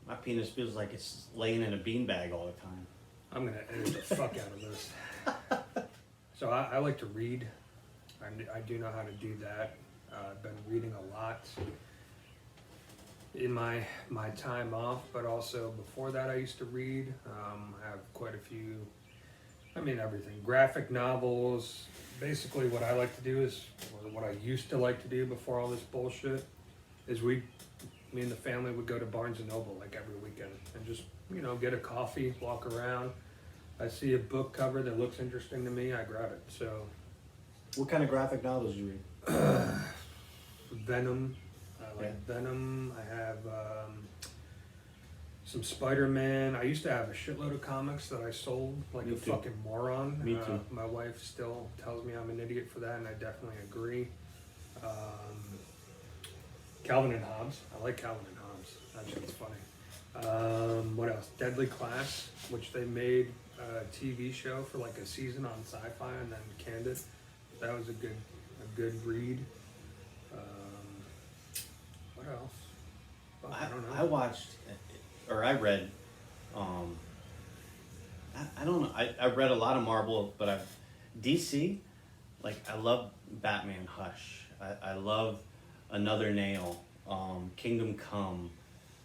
My penis feels like it's laying in a beanbag all the time. I'm gonna edit the fuck out of this. So I like to read. I do know how to do that. I've been reading a lot in my time off, but also before that I used to read. I have quite a few, I mean everything. Graphic novels. Basically what I like to do is, or what I used to like to do before all this bullshit, is me and the family would go to Barnes & Noble like every weekend and just, you know, get a coffee, walk around. I see a book cover that looks interesting to me, I grab it. So, What kind of graphic novels do you read? Venom. I like Venom. I have some Spider-Man. I used to have a shitload of comics that I sold like Me a too. fucking moron. Me too. My wife still tells me I'm an idiot for that, and I definitely agree. Calvin and Hobbes. I like Calvin and Hobbes. That shit's funny. What else? Deadly Class, which they made a TV show for like a season on Sci-Fi and then canned it. That was a good read. What else? Oh, I don't know. I watched, or I read, I don't know. I read a lot of Marvel, but DC, like I love Batman Hush. I love Another Nail, Kingdom Come.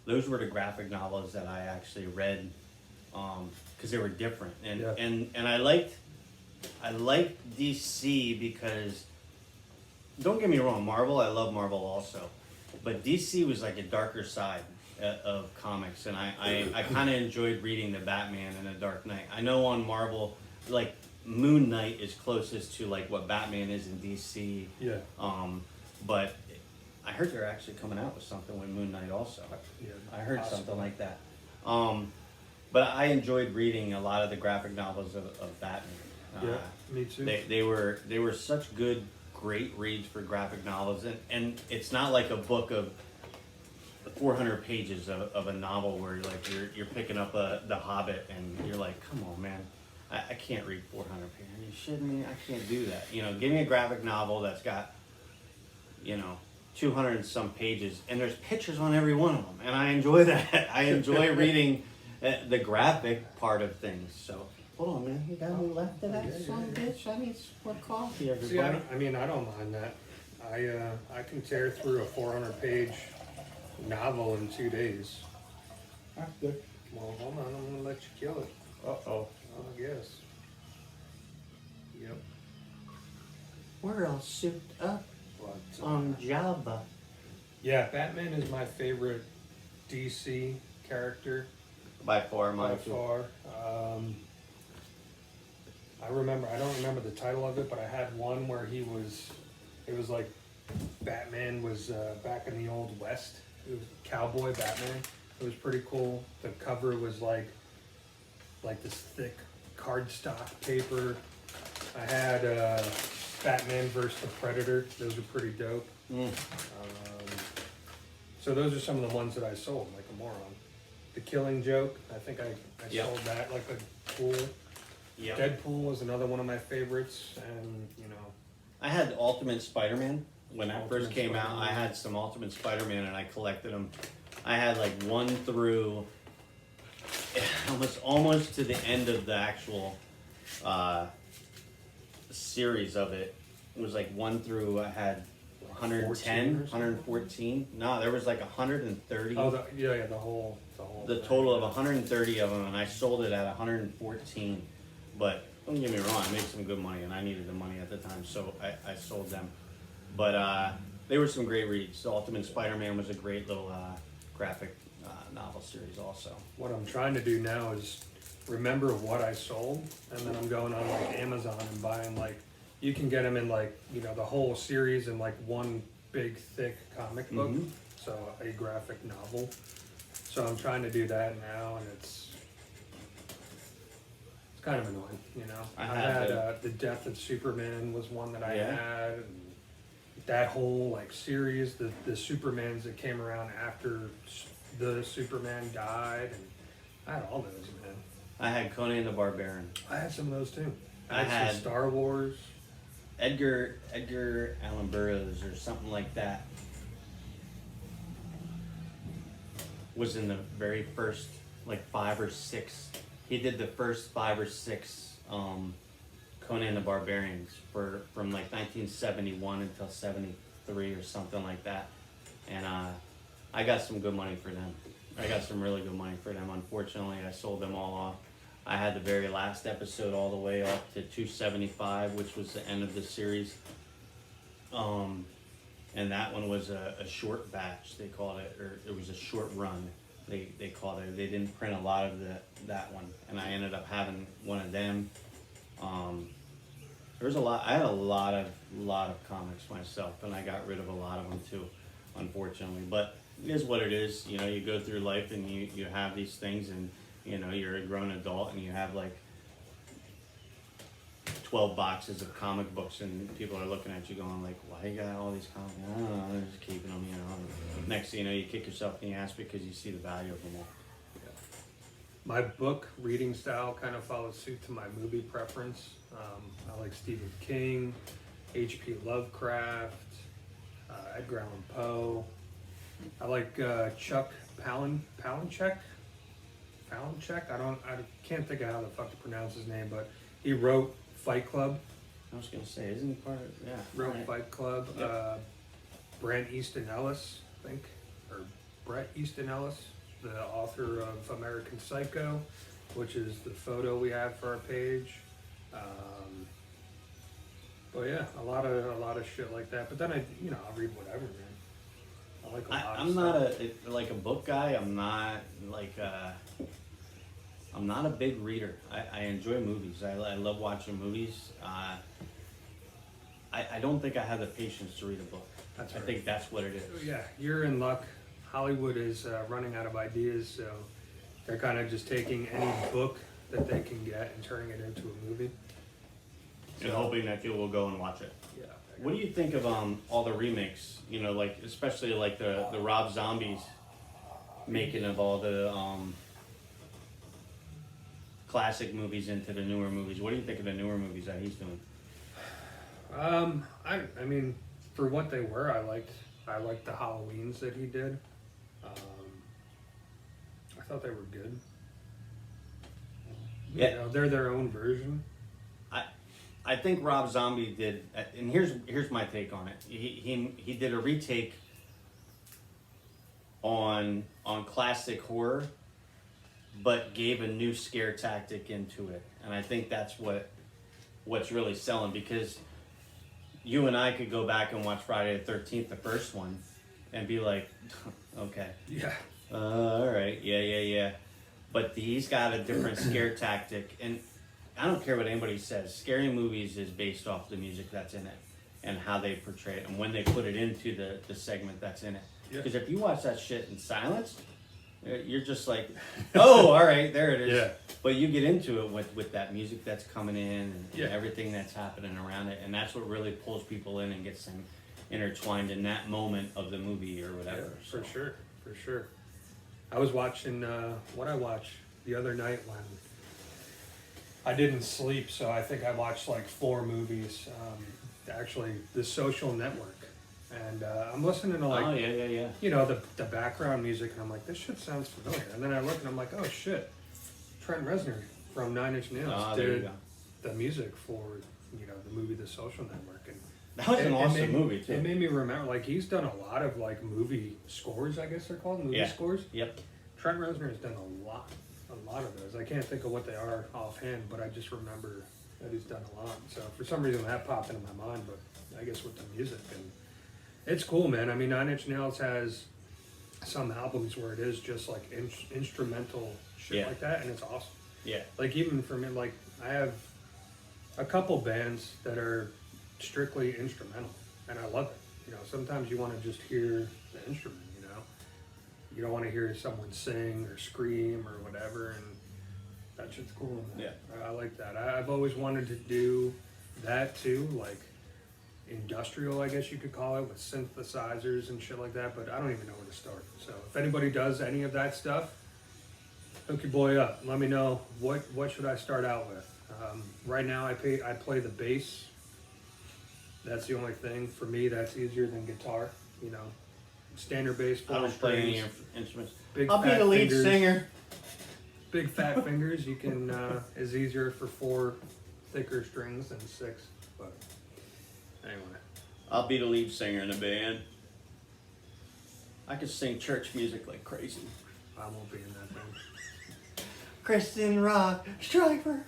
Those were the graphic novels that I actually read because they were different, and I liked DC because, don't get me wrong, Marvel, I love Marvel also, but DC was like a darker side of comics, and I kind of enjoyed reading the Batman and the Dark Knight. I know on Marvel, like Moon Knight is closest to like what Batman is in DC. Yeah. But I heard they're actually coming out with something with Moon Knight also. Yeah, I heard possible. something like that. But I enjoyed reading a lot of the graphic novels of Batman. Yeah, me too. They were such great reads for graphic novels, and it's not like a book of 400 pages of a novel where you're picking up The Hobbit and you're like, come on, man, I can't read 400 pages. Are you shitting me? I can't do that. You know, give me a graphic novel that's got, 200 and some pages, and there's pictures on every one of them, and I enjoy that. I enjoy reading the graphic part of things. So, hold on, man. You got any left of that son of a bitch? I need some more coffee, everybody. See, I don't mind that. I can tear through a 400-page novel in 2 days. That's good. Well, hold on, I'm gonna let you kill it. Uh-oh. I guess. Yep. We're all souped up But, on Java. yeah, Batman is my favorite DC character By far, by mine too. far. I don't remember the title of it, but I had one where it was like Batman was back in the Old West. It was Cowboy Batman. It was pretty cool. The cover was like this thick cardstock paper. I had Batman versus the Predator. Those are pretty dope. So those are some of the ones that I sold, like a moron. The Killing Joke, I think I Yep. sold that like a fool. Yep. Deadpool was another one of my favorites, and I had Ultimate Spider-Man when that first Ultimate came out. Spider-Man. I had some Ultimate Spider-Man and I collected them. I had like 1 through almost to the end of the actual series of it. It was like 1 through, I had 110, 114. No, there was like 130. oh, the whole The thing, total yeah. of 130 of them, and I sold it at 114. But don't get me wrong, I made some good money, and I needed the money at the time, so I sold them. But they were some great reads. The Ultimate Spider-Man was a great little graphic novel series also. What I'm trying to do now is remember what I sold, and then I'm going on like Amazon and buying like, you can get them in like, the whole series in like one big thick comic book. Mhm. So a graphic novel. So I'm trying to do that now, and it's kind of annoying, I I had had The Death of Superman was one that I Yeah. had, and that whole like series, the Supermans that came around after the Superman died, and I had all those, man. I had Conan the Barbarian. I had some of those too. I I had had- some Star Wars. Edgar Allan Burroughs or something like that. was in the very first like 5 or 6. He did the first 5 or 6 Conan the Barbarians from like 1971 until 73 or something like that. And I got some good money for them. I got some really good money for them. Unfortunately, I sold them all off. I had the very last episode all the way up to 275, which was the end of the series. And that one was a short batch, they called it, or it was a short run, they called it. They didn't print a lot of that one, and I ended up having one of them. There was a lot. I had a lot of comics myself, and I got rid of a lot of them too, unfortunately. But it is what it is. You know, you go through life and you have these things, and you know, you're a grown adult, and you have like 12 boxes of comic books, and people are looking at you going like, why you got all these comics? I don't know, they're just keeping them, you know. And next thing you know, you kick yourself in the ass because you see the value of them all. Yeah. My book reading style kind of follows suit to my movie preference. I like Stephen King, H.P. Lovecraft, Edgar Allan Poe. I like Chuck Palahniuk. I can't think of how the fuck to pronounce his name, but he wrote Fight Club. I was gonna say, isn't he part of, yeah. Wrote right. Fight Club. Yep. Brent Easton Ellis, I think, or Bret Easton Ellis, the author of American Psycho, which is the photo we have for our page. But yeah, a lot of shit like that. But then I'll read whatever, man. I like a lot of I'm stuff. not a book guy. I'm not a big reader. I enjoy movies. I love watching movies. I don't think I have the patience to read a book. That's I right. think that's what it is. Yeah, you're in luck. Hollywood is running out of ideas, so they're kind of just taking any book that they can get and turning it into a movie. And hoping that people will go and watch it. Yeah. What do you think of all the remakes? You know, like especially like the Rob Zombies making of all the classic movies into the newer movies. What do you think of the newer movies that he's doing? I mean, for what they were, I liked the Halloweens that he did. I thought they were good. Yeah. You know, they're their own version. I think Rob Zombie did, and here's my take on it. He did a retake on classic horror, but gave a new scare tactic into it, and I think that's what's really selling, because you and I could go back and watch Friday the 13th, the first one, and be like, okay, Yeah. all right, yeah. But he's got a different scare tactic, and I don't care what anybody says. Scary movies is based off the music that's in it and how they portray it and when they put it into the segment that's in it. Because if you watch that shit in silence, you're just like, oh, all right, there it is. Yeah. But you get into it with that music that's coming in and everything that's happening around it, and that's what really pulls people in and gets them intertwined in that moment of the movie or whatever. Yeah, for sure. I was watching what I watched the other night when I didn't sleep, so I think I watched like 4 movies. Actually, The Social Network, and I'm listening to like, oh yeah. you know, the background music, and I'm like, this shit sounds familiar. And then I look and I'm like, oh shit, Trent Reznor from Nine Inch Nails did the music for the movie The Social Network, and that was an awesome movie too. It made me remember, like, he's done a lot of like movie scores, I guess they're called movie scores. Yep. Trent Reznor has done a lot of those. I can't think of what they are offhand, but I just remember that he's done a lot. So for some reason that popped into my mind, but I guess with the music, and it's cool, man. I mean, Nine Inch Nails has some albums where it is just like instrumental shit like that, and it's awesome. Yeah. Like even for me, like I have a couple bands that are strictly instrumental, and I love it. You know, sometimes you want to just hear the instrument. You don't want to hear someone sing or scream or whatever, and that shit's cool. Man. Yeah, I like that. I've always wanted to do that too, like industrial, I guess you could call it, with synthesizers and shit like that, but I don't even know where to start. So if anybody does any of that stuff, hook your boy up. Let me know what should I start out with. Right now I play the bass. That's the only thing. For me, that's easier than guitar, you know. standard bass, I 4 don't play any strings, instruments. big I'll be fat the lead fingers. singer. Big fat fingers. You can is easier for 4 thicker strings than 6. But anyway, I'll be the lead singer in the band. I can sing church music like crazy. I won't be in that thing. Christian rock, striper.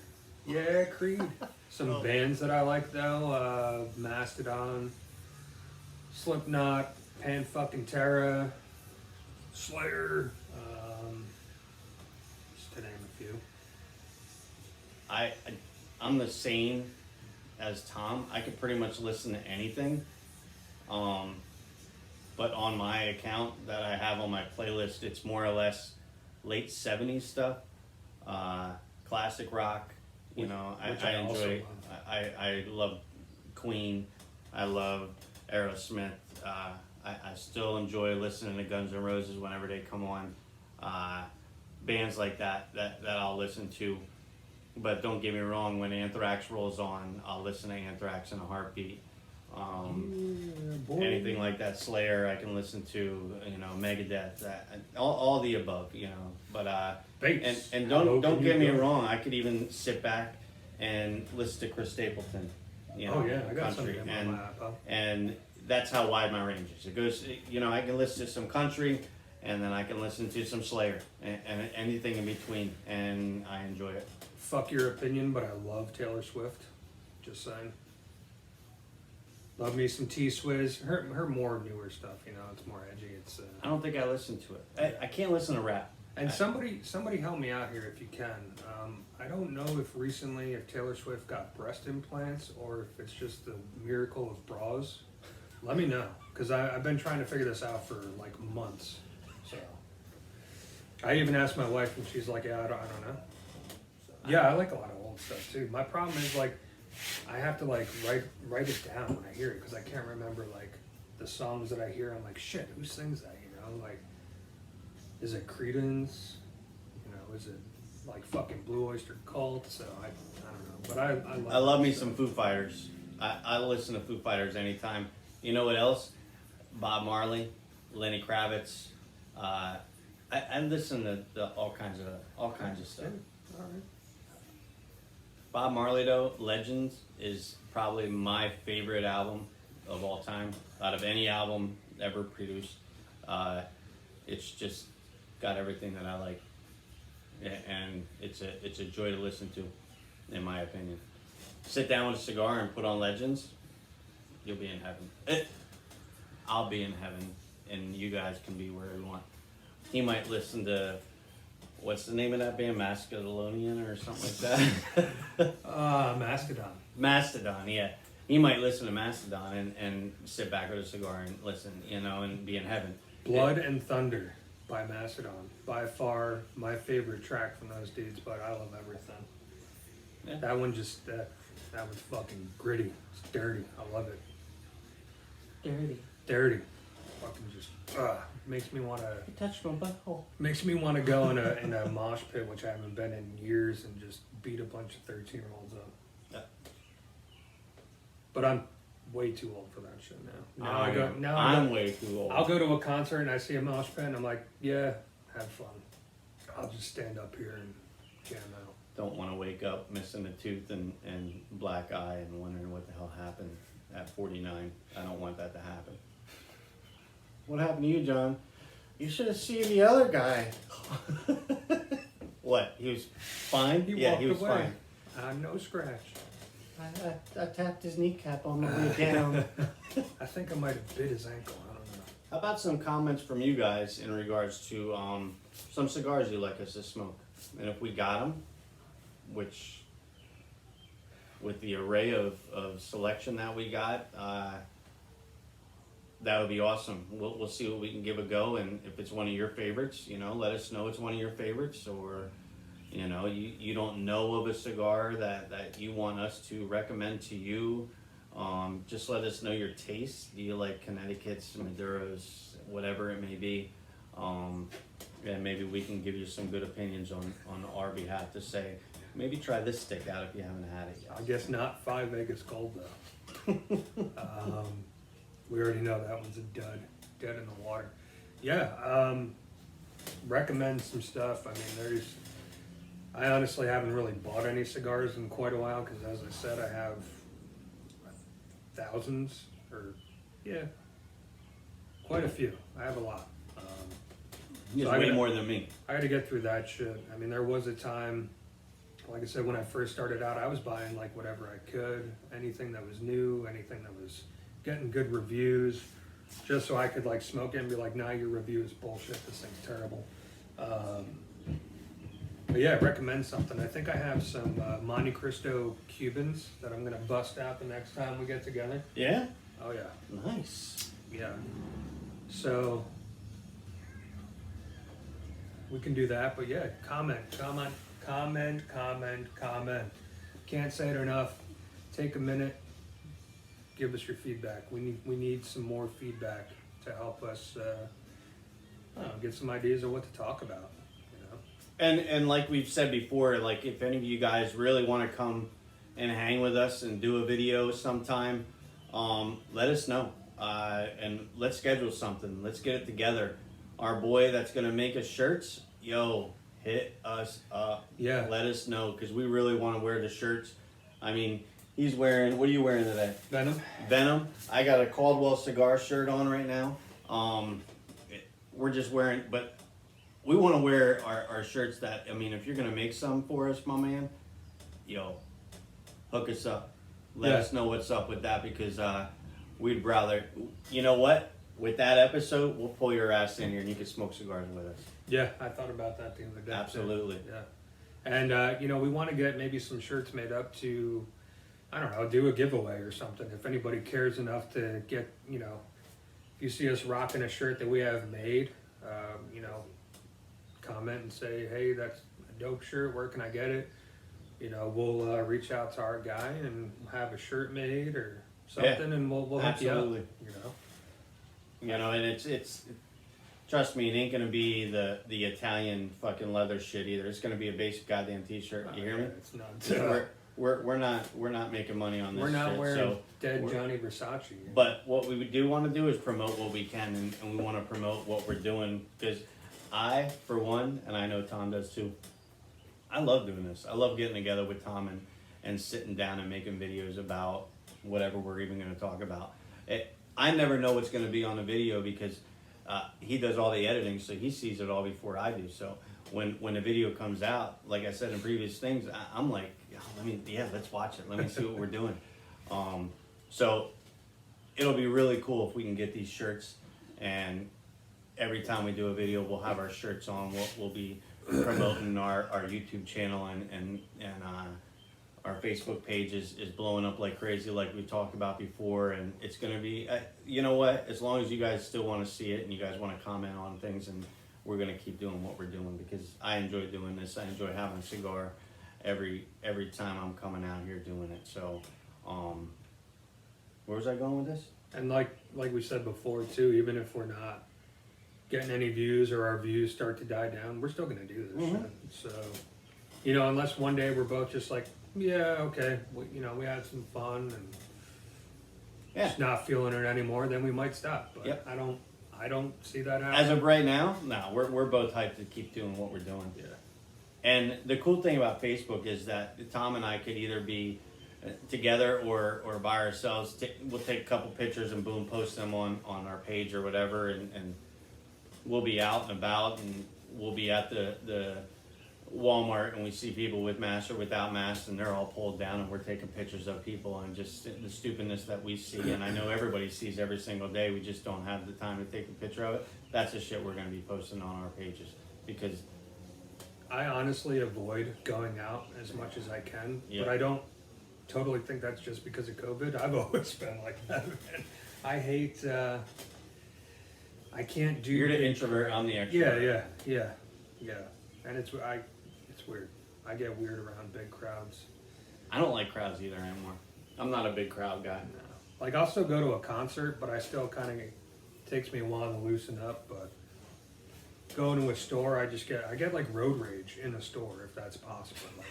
Yeah, Creed. Some bands that I like though: Mastodon, Slipknot, Pan-fucking-Terra, Slayer. Just to name a few. I'm the same as Tom. I could pretty much listen to anything. But on my account that I have on my playlist, it's more or less late 70s stuff, classic rock. You know, Which I I also enjoy. love. I love Queen. I love Aerosmith. I still enjoy listening to Guns N' Roses whenever they come on. Bands like that I'll listen to. But don't get me wrong, when Anthrax rolls on, I'll listen to Anthrax in a heartbeat. Anything like that, Slayer, I can listen to, you know, Megadeth, all the above, you know. But Bass. and How low don't can get you me go? wrong, I could even sit back and listen to Chris Stapleton, you know, Oh yeah, I got country, something in my lap. Huh? and that's how wide my range is. It goes, you know, I can listen to some country, and then I can listen to some Slayer, and anything in between, and I enjoy it. Fuck your opinion, but I love Taylor Swift. Just saying. Love me some T-Swizz. Her more newer stuff, you know, it's more edgy. It's I don't think I listen to it. I can't listen to rap. and somebody help me out here if you can. I don't know if Taylor Swift got breast implants or if it's just the miracle of bras. Let me know, because I've been trying to figure this out for like months. So I even asked my wife, and she's like, "Yeah, I don't know." So, yeah, I like a lot of old stuff too. My problem is like I have to like write it down when I hear it, because I can't remember like the songs that I hear. I'm like, shit, who sings that? You know, like, is it Creedence? You know, is it like fucking Blue Oyster Cult? So I don't know, but I I love me stuff. some Foo Fighters. I listen to Foo Fighters anytime. You know what else? Bob Marley, Lenny Kravitz. I listen to all kinds of stuff. All right. Bob Marley though, Legends is probably my favorite album of all time. Out of any album ever produced, it's just got everything that I like, and it's a joy to listen to, in my opinion. Sit down with a cigar and put on Legends, you'll be in heaven. I'll be in heaven, and you guys can be wherever you want. He might listen to, what's the name of that band, Mascalonian or something like that? Mastodon. Mastodon, yeah. He might listen to Mastodon and sit back with a cigar and listen, you know, and be in heaven. Blood and Thunder by Mastodon. By far my favorite track from those dudes, but I love everything. Yeah. That one just, that was fucking gritty. It's dirty. I love it. Dirty. Fucking just, makes me want to, You touched my butthole. makes me want to go in a mosh pit, which I haven't been in years, and just beat a bunch of 13-year-olds up. Yeah. But I'm way too old for that shit now. I'm way too old. I'll go to a concert and I see a mosh pit and I'm like, yeah, have fun. I'll just stand up here and jam out. Don't want to wake up missing a tooth and black eye and wondering what the hell happened at 49. I don't want that to happen. What happened to you, John? You should have seen the other guy. What? He was fine? He Yeah, walked he was away. fine. No scratch. I tapped his kneecap on the way down. I think I might have bit his ankle. I don't know. How about some comments from you guys in regards to some cigars you'd like us to smoke? And if we got them, which with the array of selection that we got, that would be awesome. We'll see what we can give a go, and if it's one of your favorites, you know, let us know it's one of your favorites, or you know, you don't know of a cigar that you want us to recommend to you. Just let us know your taste. Do you like Connecticut's, Maduros, whatever it may be, and maybe we can give you some good opinions on our behalf to say, maybe try this stick out if you haven't had it yet. I guess not 5 Vegas Gold though. We already know that one's a dud. get in the water. Yeah, recommend some stuff. I mean, I honestly haven't really bought any cigars in quite a while because, as I said, I have thousands, quite a few. I have a lot. It's way more than me. I got to get through that shit. I mean, there was a time, like I said, when I first started out, I was buying like whatever I could, anything that was new, anything that was getting good reviews, just so I could like smoke it and be like, nah, your review is bullshit. This thing's terrible. But yeah, recommend something. I think I have some Monte Cristo Cubans that I'm gonna bust out the next time we get together. Yeah? Oh yeah. Nice. Yeah. So we can do that, but yeah, comment. Can't say it enough. Take a minute. Give us your feedback. We need some more feedback to help us get some ideas of what to talk about. You know? And like we've said before, like if any of you guys really want to come and hang with us and do a video sometime, let us know. And let's schedule something. Let's get it together. Our boy that's gonna make us shirts, hit us up. Yeah. Let us know, because we really want to wear the shirts. I mean, he's wearing, what are you wearing today? Venom. I got a Caldwell Cigar shirt on right now. We're just wearing, but we want to wear our shirts that, I mean, if you're gonna make some for us, my man, hook us up. Let us know what's up with that, because we'd rather, you know what? With that episode, we'll pull your ass in here and you can smoke cigars with us. Yeah, I thought about that the other day. Absolutely. Yeah. And, we want to get maybe some shirts made up to, I don't know, do a giveaway or something. If anybody cares enough to get, if you see us rocking a shirt that we have made, comment and say, hey, that's a dope shirt. Where can I get it? We'll reach out to our guy and have a shirt made or something, and we'll hook you up. And it's trust me, it ain't gonna be the Italian fucking leather shit either. It's gonna be a basic goddamn t-shirt. You hear me? It's not. We're not making money on this. We're not shit, wearing dead Johnny Versace. But what we do want to do is promote what we can, and we want to promote what we're doing, because I, for one, and I know Tom does too, I love doing this. I love getting together with Tom and sitting down and making videos about whatever we're even going to talk about. I never know what's going to be on the video, because he does all the editing, so he sees it all before I do. So when the video comes out, like I said in previous things, I'm like, let's watch it. Let me see what we're doing. So it'll be really cool if we can get these shirts, and every time we do a video, we'll have our shirts on. We'll be promoting our YouTube channel, and our Facebook page is blowing up like crazy, like we talked about before, and it's going to be, you know what, as long as you guys still want to see it and you guys want to comment on things, and we're going to keep doing what we're doing, because I enjoy doing this. I enjoy having a cigar every time I'm coming out here doing it. So, where was I going with this? And like we said before too, even if we're not getting any views or our views start to die down, we're still going to do this shit. So, unless one day we're both just like, yeah, okay, we had some fun and just not feeling it anymore, then we might stop. But I don't see that happening. As of right now, no, we're both hyped to keep doing what we're doing. Yeah. And the cool thing about Facebook is that Tom and I could either be together or by ourselves. We'll take a couple pictures and boom, post them on our page or whatever, and we'll be out and about, and we'll be at the Walmart, and we see people with masks or without masks, and they're all pulled down, and we're taking pictures of people, and just the stupidness that we see. And I know everybody sees every single day. We just don't have the time to take a picture of it. That's the shit we're going to be posting on our pages, because I honestly avoid going out as much as I can, but I don't totally think that's just because of COVID. I've always been like that, man. I hate, I can't do... You're the introvert, I'm the extrovert. Yeah. And it's weird. I get weird around big crowds. I don't like crowds either anymore. I'm not a big crowd guy. No. Like, I'll still go to a concert, but I still kind of, takes me a while to loosen up, but going to a store, I get like road rage in a store, if that's possible. Like,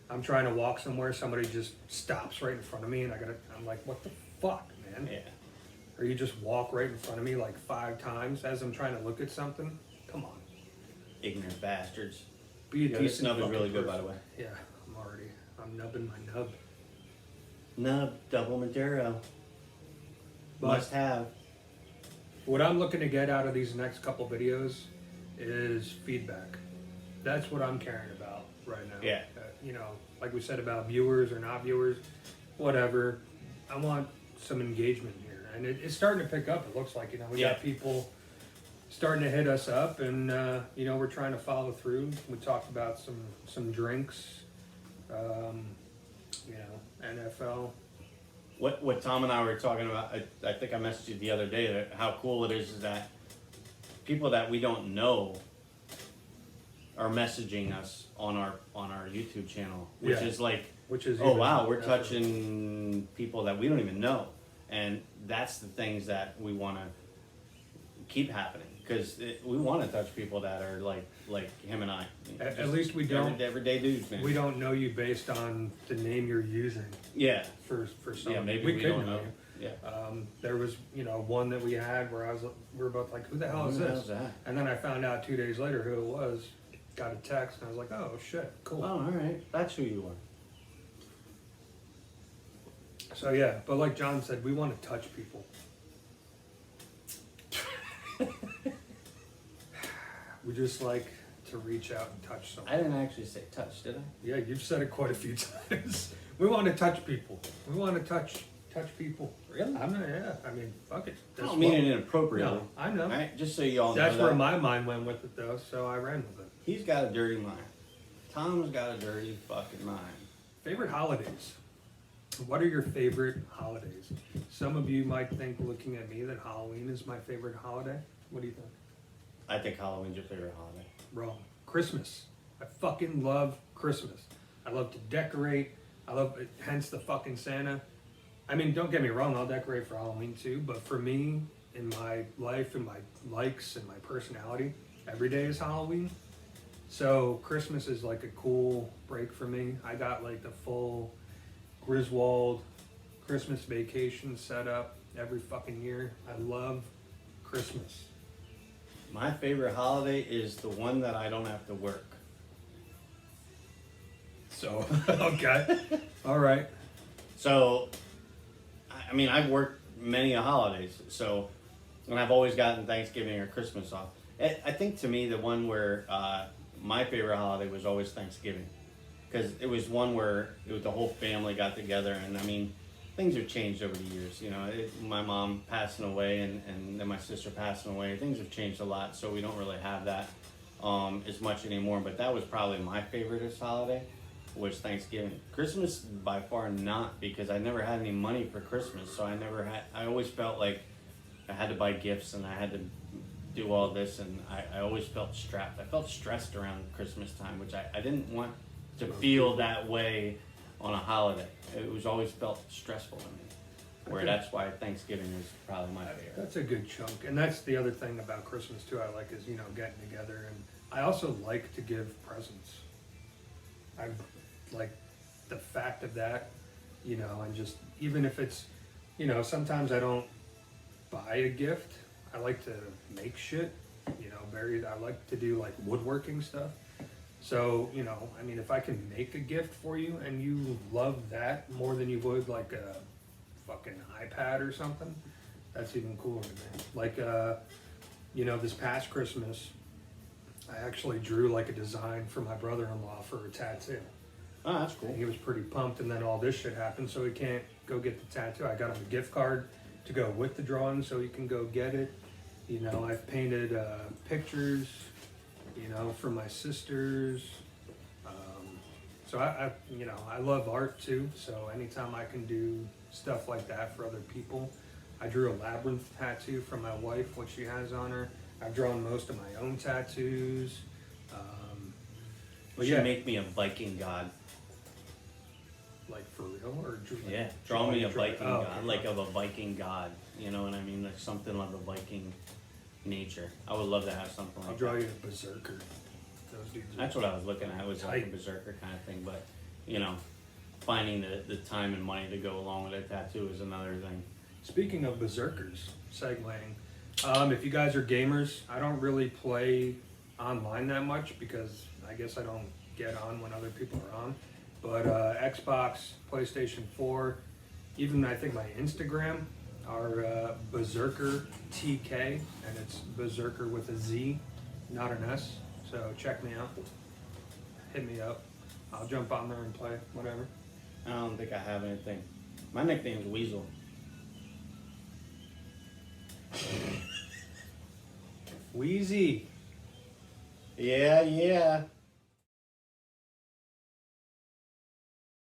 I'm trying to walk somewhere, somebody just stops right in front of me, and I'm like, what the fuck, man? Yeah. or you just walk right in front of me like 5 times as I'm trying to look at something. Come on. Ignorant bastards. Be a Yeah, decent this nub is fucking really good, by person. the way. Yeah, I'm nubbing my nub. Nub, double Maduro. But Must have. what I'm looking to get out of these next couple videos is feedback. That's what I'm caring about right now. Yeah. You know, like we said about viewers or not viewers, whatever. I want some engagement here, and it's starting to pick up. It looks like, you know, we Yeah. got people starting to hit us up, and you know, we're trying to follow through. We talked about some drinks, you know, NFL. What Tom and I were talking about, I think I messaged you the other day, that how cool it is that people that we don't know are messaging us on our YouTube channel, which Yeah. is like, Which is oh even wow, we're better. touching people that we don't even know, and that's the things that we want to keep happening, because we want to touch people that are like him and I. At least we don't. Everyday dudes, man. We don't know you based on the name you're using Yeah. for some. Yeah, maybe we could don't know. you. Yeah. There was, you know, one that we had where we were both like, "Who the hell is Who the this?" hell's that? And then I found out 2 days later who it was. Got a text, and I was like, "Oh shit, cool." Oh, all right. That's who you are. So yeah, but like John said, we want to touch people. We just like to reach out and touch someone. I didn't actually say touch, did I? Yeah, you've said it quite a few times. We want to touch people. We want to touch people. Really? I'm not. Yeah, I mean, fuck it. I don't mean it No, inappropriately. I know. All right, just so you all know That's that. where my mind went with it, though. So I ran with it. He's got a dirty mind. Tom's got a dirty fucking mind. Favorite holidays. What are your favorite holidays? Some of you might think, looking at me, that Halloween is my favorite holiday. What do you think? I think Halloween's your favorite holiday. Wrong. Christmas. I fucking love Christmas. I love to decorate. I love it, hence the fucking Santa. I mean, don't get me wrong, I'll decorate for Halloween too, but for me, in my life, and my likes, and my personality, every day is Halloween. So Christmas is like a cool break for me. I got like the full Griswold Christmas vacation set up every fucking year. I love Christmas. My favorite holiday is the one that I don't have to work. So, okay. All right. So, I mean, I've worked many holidays, so, and I've always gotten Thanksgiving or Christmas off. I think to me, the one where my favorite holiday was always Thanksgiving, because it was one where the whole family got together, and I mean, things have changed over the years. You know, my mom passing away, and then my sister passing away. Things have changed a lot, so we don't really have that as much anymore. But that was probably my favoriteest holiday, was Thanksgiving. Christmas, by far not, because I never had any money for Christmas, so I always felt like I had to buy gifts, and I had to do all this, and I always felt strapped. I felt stressed around Christmas time, which I didn't want to feel that way on a holiday. It was always felt stressful to me, where that's why Thanksgiving is probably my favorite. That's a good chunk. And that's the other thing about Christmas too I like is, you know, getting together. And I also like to give presents. I like the fact of that, you know, and just, even if it's, you know, sometimes I don't buy a gift. I like to make shit, you know, I like to do like woodworking stuff. So, you know, I mean, if I can make a gift for you and you love that more than you would like a fucking iPad or something, that's even cooler to me. Like, you know, this past Christmas, I actually drew like a design for my brother-in-law for a tattoo. Oh, that's cool. And he was pretty pumped, and then all this shit happened, so he can't go get the tattoo. I got him a gift card to go with the drawing so he can go get it. You know, I've painted pictures, you know, for my sisters. So I, you know, I love art too. So anytime I can do stuff like that for other people, I drew a labyrinth tattoo for my wife, what she has on her. I've drawn most of my own tattoos. You should make me a Viking god. Like for real, or Yeah, draw me a Viking god, okay. like of a Viking god. You know what I mean? Like something like a Viking nature. I would love to have something like I'll that. draw you a berserker. Those dudes. That's what I was looking at. It was like a Tight. berserker kind of thing, but you know, finding the time and money to go along with a tattoo is another thing. Speaking of berserkers, segueing, if you guys are gamers, I don't really play online that much because I guess I don't get on when other people are on. But Xbox, PlayStation 4, even I think my Instagram are Berserker TK, and it's Berserker with a Z, not an S. So check me out. Hit me up. I'll jump on there and play, whatever. I don't think I have anything. My nickname's Weasel. Wheezy. Yeah, yeah.